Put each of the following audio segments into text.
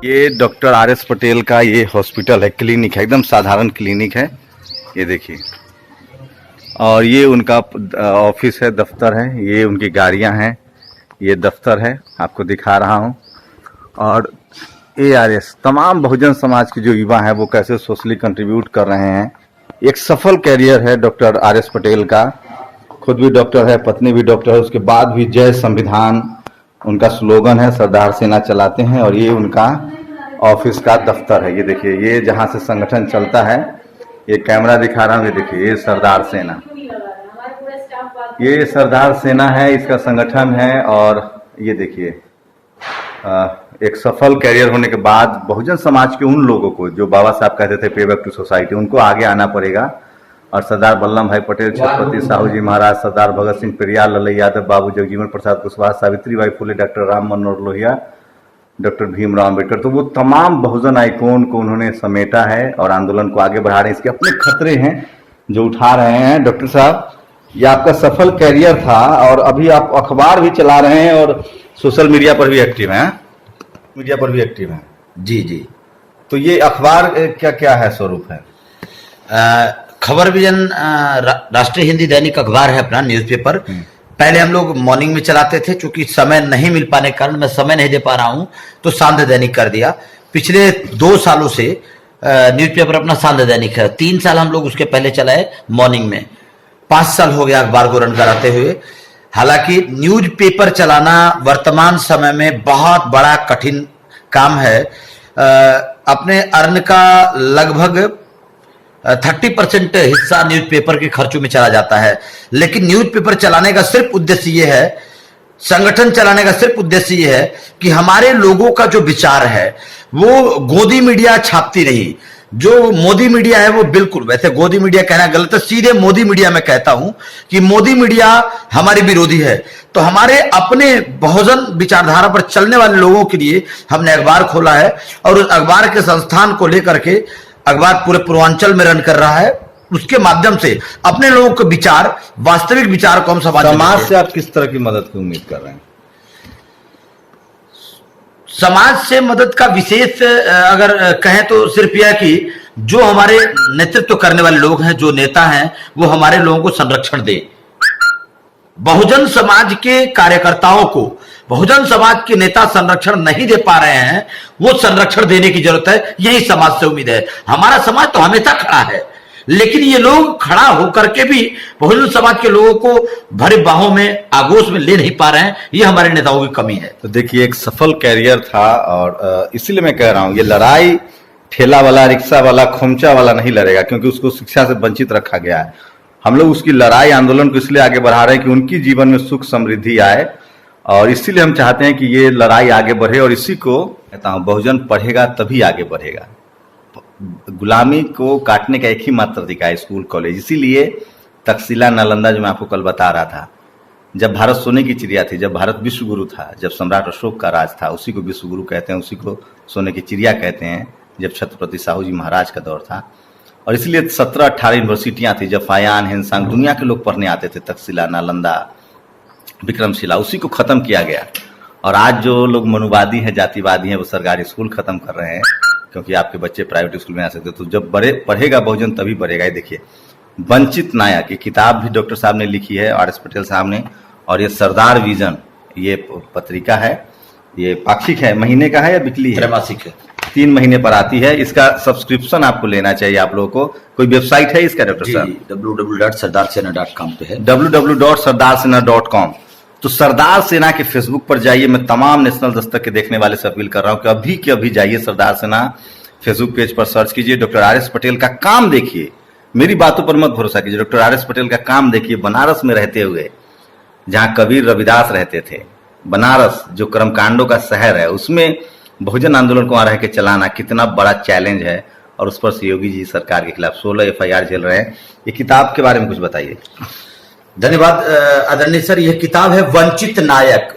ये doctor R S. Patel का ये हॉस्पिटल है, क्लिनिक है, एकदम साधारण क्लिनिक है। ये देखिए, और ये उनका ऑफिस है, दफ्तर है, ये उनकी गाड़ियां हैं, ये दफ्तर है, आपको दिखा रहा हूं। और ARS तमाम बहुजन समाज के जो युवा हैं वो कैसे सोशली कंट्रीब्यूट कर रहे हैं। एक सफल कैरियर है डॉक्टर आर.एस. पटेल का। खुद भी डॉक्टर है, पत्नी भी डॉक्टर है, उसके बाद भी जय संविधान उनका स्लोगन है, सरदार सेना चलाते हैं। और ये उनका ऑफिस का दफ्तर है। ये देखिए, ये जहाँ से संगठन चलता है, ये कैमरा दिखा रहा हूँ, ये देखिए, ये सरदार सेना, ये सरदार सेना है, इसका संगठन है। और ये देखिए, एक सफल कैरियर होने के बाद बहुजन समाज के उन लोगों को जो बाबा साहब कहते थे पे बैक टू सोसाइटी, उनको आगे आना पड़ेगा। और सरदार वल्लभ भाई पटेल, छत्रपति साहू जी महाराज, सरदार भगत सिंह, पेरियार, लल्लू यादव, बाबू जगजीवन प्रसाद कुशवाहा, सावित्रीबाई फुले, डॉक्टर राम मनोहर लोहिया, डॉक्टर भीमराव अम्बेडकर, तो वो तमाम बहुजन आइकॉन को उन्होंने समेटा है और आंदोलन को आगे बढ़ा रहे हैं। इसके अपने खतरे हैं जो उठा रहे हैं। डॉक्टर साहब, ये आपका सफल कैरियर था और अभी आप अखबार भी चला रहे हैं और सोशल मीडिया पर भी एक्टिव हैं। मीडिया पर भी एक्टिव हैं। जी जी। तो ये अखबार क्या क्या है, स्वरूप है? खबर विजन राष्ट्रीय हिंदी दैनिक अखबार है अपना, न्यूज़पेपर। पहले हम लोग मॉर्निंग में चलाते थे, चूंकि समय नहीं मिल पाने के कारण मैं समय नहीं दे पा रहा हूं, तो सांध्य दैनिक कर दिया। पिछले 2 सालों से न्यूज़पेपर अपना सांध्य दैनिक है। 3 साल हम लोग उसके पहले चलाए मॉर्निंग में, 5 साल हो गया अखबार को रन कराते हुए। हालांकि न्यूज़पेपर चलाना वर्तमान समय में बहुत बड़ा कठिन काम है। अपने अर्न का लगभग 30% हिस्सा न्यूज़पेपर के खर्चों में चला जाता है। लेकिन न्यूज़पेपर चलाने का सिर्फ उद्देश्य ये है, संगठन चलाने का सिर्फ उद्देश्य ये है कि हमारे लोगों का जो विचार है वो गोदी मीडिया छापती नहीं। जो मोदी मीडिया है वो बिल्कुल, वैसे गोदी मीडिया कहना गलत है, सीधे मोदी मीडिया में कहता हूं कि मोदी मीडिया हमारी विरोधी है। तो हमारे अपने बहुजन विचारधारा पर चलने वाले लोगों के लिए हमने अखबार खोला है और उस अखबार के संस्थान को लेकर के अखबार पूरे पूर्वांचल में रन कर रहा है। उसके माध्यम से अपने लोगों के विचार, वास्तविक विचार को हम समाज से आप किस तरह की मदद की उम्मीद कर रहे हैं? समाज से मदद का विशेष अगर कहें तो सिर्फ यह कि जो हमारे नेतृत्व करने वाले लोग हैं, जो नेता हैं, वो हमारे लोगों को संरक्षण दे। बहुजन समाज के कार्यकर्ताओं को बहुजन समाज के नेता संरक्षण नहीं दे पा रहे हैं, वो संरक्षण देने की जरूरत है। यही समाज से उम्मीद है। हमारा समाज तो हमेशा खड़ा है, लेकिन ये लोग खड़ा होकर के भी बहुजन समाज के लोगों को भरे बाहों में, आगोश में ले नहीं पा रहे हैं। ये हमारे नेताओं की कमी है। तो देखिए, एक सफल कैरियर था और इसीलिए मैं कह रहा हूं, ये लड़ाई ठेला वाला, रिक्शा वाला, खोमचा वाला नहीं लड़ेगा, क्योंकि उसको शिक्षा से वंचित रखा गया है। हम लोग उसकी लड़ाई, आंदोलन को इसलिए आगे बढ़ा रहे हैं कि उनकी जीवन में सुख समृद्धि आए, और इसीलिए हम चाहते हैं कि ये लड़ाई आगे बढ़े। और इसी को कहता हूं, बहुजन पढ़ेगा तभी आगे बढ़ेगा। गुलामी को काटने का एक ही मात्र तरीका है स्कूल कॉलेज। इसीलिए तक्षशिला, नालंदा, जो मैं आपको कल बता रहा था, जब भारत सोने की चिड़िया थी, जब भारत विश्व गुरु था, जब सम्राट अशोक का राज था, उसी को विश्व गुरु कहते हैं, उसी को सोने की चिड़िया कहते हैं। जब छत्रपति साहू जी महाराज का दौर था, और इसलिए 17-18 यूनिवर्सिटियां थी, जब फायान, हिंसांग, दुनिया के लोग पढ़ने आते थे, तक्षशिला, नालंदा, विक्रमशिला, उसी को खत्म किया गया। और आज जो लोग मनुवादी हैं, जातिवादी हैं, वो सरकारी स्कूल खत्म कर रहे हैं, क्योंकि आपके बच्चे प्राइवेट स्कूल में आ सकते। तो जब पढ़ेगा बहुजन तभी बढ़ेगा। ये देखिए, वंचित नायक, ये किताब भी डॉक्टर साहब ने लिखी है, आर.एस. पटेल साहब ने। और ये सरदार विजन, ये पत्रिका है, ये पाक्षिक है, महीने का है या बिकली है? त्रैमासिक है, 3 महीने पर आती है। इसका सब्सक्रिप्शन आपको लेना चाहिए आप लोगों को। कोई वेबसाइट है इसका डॉक्टर साहब? www.sardarsena.com पे है, www.sardarsena.com। तो सरदार सेना के फेसबुक पर जाइए। मैं तमाम नेशनल दस्तक के देखने वाले से अपील कर रहा हूं कि अभी के अभी जाइए सरदार सेना फेसबुक पेज पर, सर्च कीजिए, डॉक्टर आर.एस. पटेल का काम देखिए। मेरी बातों पर मत भरोसा कीजिए, डॉक्टर आर.एस. पटेल का काम देखिए। बनारस में रहते हुए, जहां कबीर रविदास रहते थे, बनारस जो कर्मकांडों का शहर है, उसमें बहुजन आंदोलन को वहां रह के चलाना कितना बड़ा चैलेंज है। और उस पर से योगी जी सरकार के खिलाफ 16 FIR झेल रहे हैं। ये किताब के बारे में कुछ बताइए। धन्यवाद आदरणीय सर। यह किताब है वंचित नायक,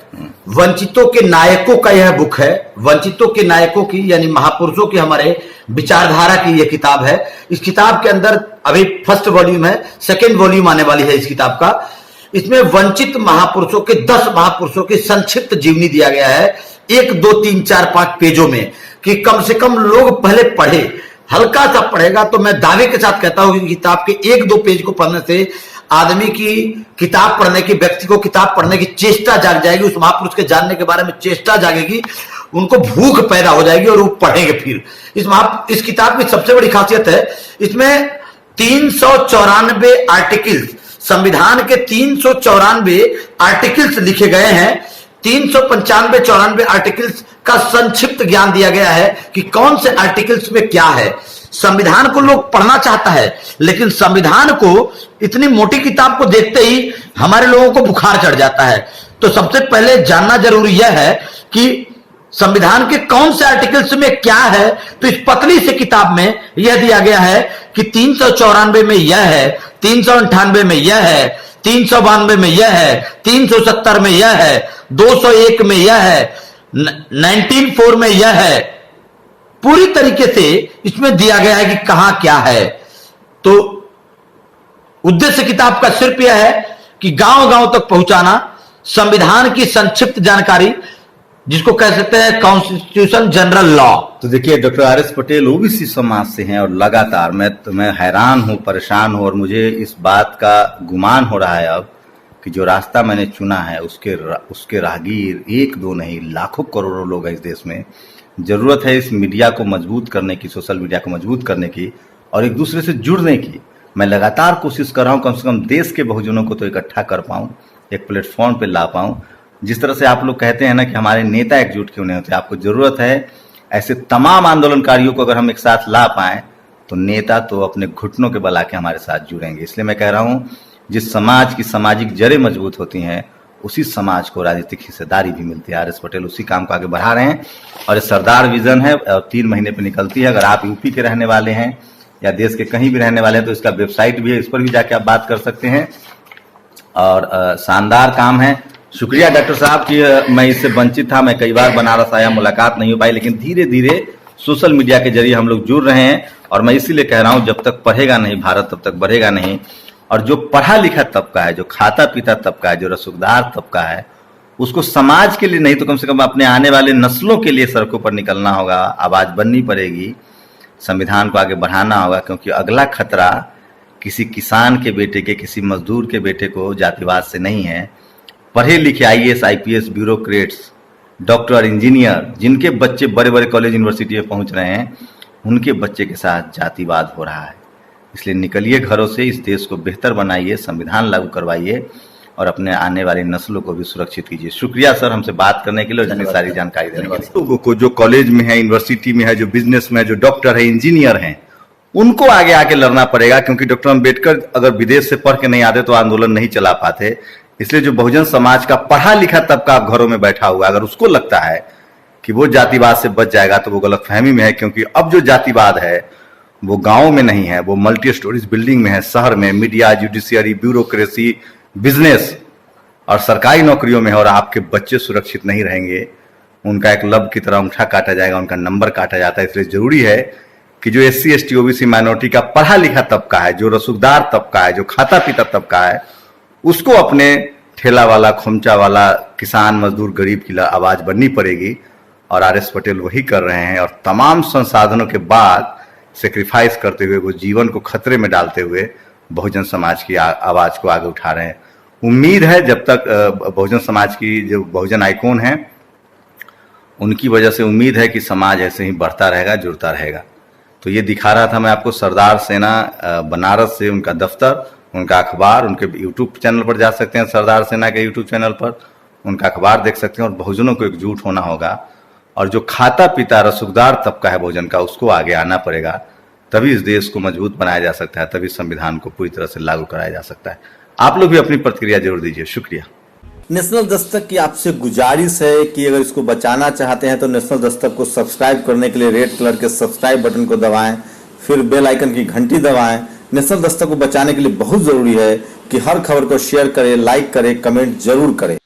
वंचितों के नायकों का यह बुक है। वंचितों के नायकों की, यानी महापुरुषों की, हमारे विचारधारा की यह किताब है। इस किताब के अंदर अभी फर्स्ट वॉल्यूम है, सेकेंड वॉल्यूम आने वाली है इस किताब का। इसमें वंचित महापुरुषों के 10 महापुरुषों की संक्षिप्त जीवनी दिया गया है, 1, 2, 3, 4, 5 पेजों में। कि कम से कम लोग पहले पढ़े, हल्का सा पढ़ेगा तो मैं दावे के साथ कहता हूं कि किताब के 1-2 पेज को पढ़ने से आदमी की किताब पढ़ने की, व्यक्ति को किताब पढ़ने की चेष्टा जाग जाएगी, उस महापुरुष के जानने के बारे में चेष्टा जागेगी, उनको भूख पैदा हो जाएगी और वो पढ़ेंगे। फिर इस किताब की सबसे बड़ी खासियत है, इसमें 394 आर्टिकल्स, संविधान के 394 आर्टिकल्स लिखे गए हैं। 395-94 आर्टिकल्स का संक्षिप्त ज्ञान दिया गया है कि कौन से आर्टिकल्स में क्या है। संविधान को लोग पढ़ना चाहता है, लेकिन संविधान को इतनी मोटी किताब को देखते ही हमारे लोगों को बुखार चढ़ जाता है। तो सबसे पहले जानना जरूरी यह है कि संविधान के कौन से आर्टिकल्स में क्या है। तो इस पतली से किताब में यह दिया गया है कि 394 में यह है, 398 में यह है, 392 में यह है, 370 में यह है, 201 में यह है, 194 में यह है। पूरी तरीके से इसमें दिया गया है कि कहां क्या है। तो उद्देश्य किताब का सिर्फ यह है कि गांव गांव तक पहुंचाना संविधान की संक्षिप्त जानकारी, जिसको कह सकते हैं कॉन्स्टिट्यूशन जनरल लॉ। तो देखिए, डॉक्टर आर.एस. पटेल ओबीसी समाज से हैं और लगातार मैं हैरान हूं, परेशान हूं और मुझे इस बात का गुमान हो रहा है अब कि जो रास्ता मैंने चुना है उसके राहगीर 1-2 नहीं, लाखों करोड़ों लोग हैं इस देश में। जरूरत है इस मीडिया को मजबूत करने की, सोशल मीडिया को मजबूत करने की और एक दूसरे से जुड़ने की। मैं लगातार कोशिश कर रहा हूं कम से कम देश के बहुजनों को तो इकट्ठा कर पाऊं, एक प्लेटफॉर्म पे ला पाऊं। जिस तरह से आप लोग कहते हैं ना कि हमारे नेता एकजुट क्यों नहीं होते, आपको जरूरत है ऐसे तमाम आंदोलनकारियों को अगर हम एक साथ ला पाएं तो नेता तो अपने घुटनों के बल आके हमारे साथ जुड़ेंगे। इसलिए मैं कह रहा हूं, जिस समाज की सामाजिक जड़ें मजबूत होती हैं उसी समाज को राजनीतिक हिस्सेदारी भी मिलती है। आर.एस. पटेल उसी काम को आगे बढ़ा रहे हैं और ये सरदार विजन है और 3 महीने पे निकलती है। अगर आप यूपी के रहने वाले हैं या देश के कहीं भी रहने वाले हैं तो इसका वेबसाइट भी है, इस पर भी जाके आप बात कर सकते हैं और शानदार काम है। शुक्रिया डॉक्टर साहब कि मैं इससे वंचित था, मैं कई बार बनारस आया, मुलाकात नहीं हो पाई, लेकिन धीरे धीरे सोशल मीडिया के जरिए हम लोग जुड़ रहे हैं और मैं इसीलिए कह रहा हूं, जब तक पढ़ेगा नहीं भारत तब तक बढ़ेगा नहीं। और जो पढ़ा लिखा तबका है, जो खाता पीता तबका है, जो रसूखदार तबका है, उसको समाज के लिए नहीं तो कम से कम अपने आने वाले नस्लों के लिए सड़कों पर निकलना होगा, आवाज बननी पड़ेगी, संविधान को आगे बढ़ाना होगा। क्योंकि अगला खतरा किसी किसान के बेटे के, किसी मजदूर के बेटे को जातिवाद से नहीं है। पढ़े लिखे IAS IPS bureaucrats, doctor, engineer, जिनके बच्चे बड़े बड़े कॉलेज यूनिवर्सिटी में पहुंच रहे हैं, उनके बच्चे के साथ जातिवाद हो रहा है। इसलिए निकलिए घरों से, इस देश को बेहतर बनाइए, संविधान लागू करवाइए और अपने आने वाली नस्लों को भी सुरक्षित कीजिए। शुक्रिया सर हमसे बात करने के लिए, इतनी सारी जानकारी देने के लिए। लोगों को जो कॉलेज में है, यूनिवर्सिटी में है, जो बिजनेस में है, जो डॉक्टर है, इंजीनियर हैं, उनको आगे आके लड़ना पड़ेगा। क्योंकि डॉक्टर अम्बेडकर अगर विदेश से पढ़ के नहीं आते तो आंदोलन नहीं चला पाते। इसलिए जो बहुजन समाज का पढ़ा लिखा तबका घरों में बैठा हुआ, अगर उसको लगता है कि वो जातिवाद से बच जाएगा तो वो गलतफहमी में है। क्योंकि अब जो जातिवाद है वो गांव में नहीं है, वो मल्टी स्टोरीज बिल्डिंग में है, शहर में, मीडिया, जुडिशियरी, ब्यूरोक्रेसी, बिजनेस और सरकारी नौकरियों में है। और आपके बच्चे सुरक्षित नहीं रहेंगे, उनका एक लब की तरह अंगूठा काटा जाएगा, उनका नंबर काटा जाता है। इसलिए जरूरी है कि जो SC ST OBC माइनॉरिटी का पढ़ा लिखा तबका है, जो रसूखदार तबका है, जो खाता पीता तबका है, उसको अपने ठेला वाला, खोमचा वाला, किसान, मजदूर, गरीब की आवाज बननी पड़ेगी। और आर.एस. पटेल वही कर रहे हैं और तमाम संसाधनों के बाद सेक्रीफाइस करते हुए, वो जीवन को खतरे में डालते हुए बहुजन समाज की आवाज को आगे उठा रहे हैं। उम्मीद है जब तक बहुजन समाज की जो बहुजन आइकॉन हैं, उनकी वजह से उम्मीद है कि समाज ऐसे ही बढ़ता रहेगा, जुड़ता रहेगा। तो ये दिखा रहा था मैं आपको सरदार सेना बनारस से, उनका दफ्तर, उनका अखबार, उनके यूट्यूब चैनल पर जा सकते हैं, सरदार सेना के यूट्यूब चैनल पर उनका अखबार देख सकते हैं। और बहुजनों को एकजुट होना होगा और जो खाता पीता रसूखदार तबका है बहुजन का, उसको आगे आना पड़ेगा। तभी इस देश को मजबूत बनाया जा सकता है, तभी संविधान को पूरी तरह से लागू कराया जा सकता है। आप लोग भी अपनी प्रतिक्रिया जरूर दीजिए। शुक्रिया। नेशनल दस्तक की आपसे गुजारिश है कि अगर इसको बचाना चाहते हैं तो नेशनल दस्तक को सब्सक्राइब करने के लिए रेड कलर के सब्सक्राइब बटन को दबाएं, फिर बेल आइकन की घंटी दबाएं। नेशनल दस्तक को बचाने के लिए बहुत जरूरी है कि हर खबर को शेयर करें, लाइक करें, कमेंट जरूर करें।